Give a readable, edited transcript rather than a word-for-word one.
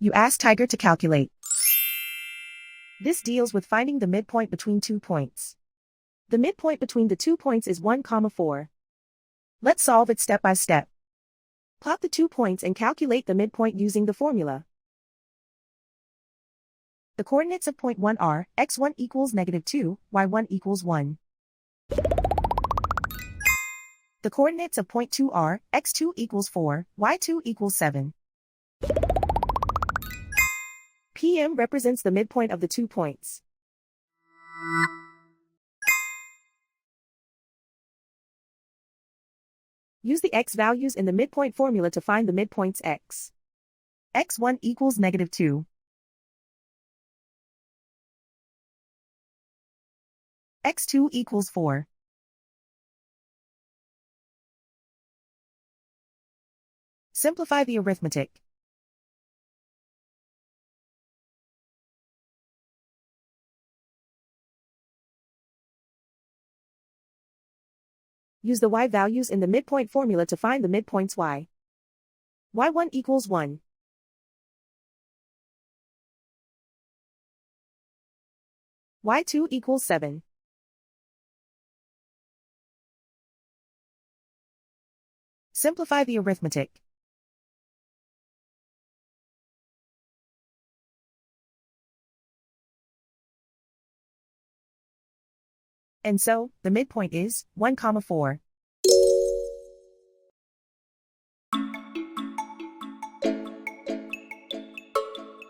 You ask Tiger to calculate. This deals with finding the midpoint between 2 points. The midpoint between the 2 points is 1, 4. Let's solve it step by step. Plot the 2 points and calculate the midpoint using the formula. The coordinates of point 1 are x1 equals -2, y1 equals 1. The coordinates of point 2 are x2 equals 4, y2 equals 7. PM represents the midpoint of the 2 points. Use the x values in the midpoint formula to find the midpoints x. x1 equals -2. x2 equals 4. Simplify the arithmetic. Use the y values in the midpoint formula to find the midpoints y. y1 equals 1. y2 equals 7. Simplify the arithmetic. And so, the midpoint is 1, 4.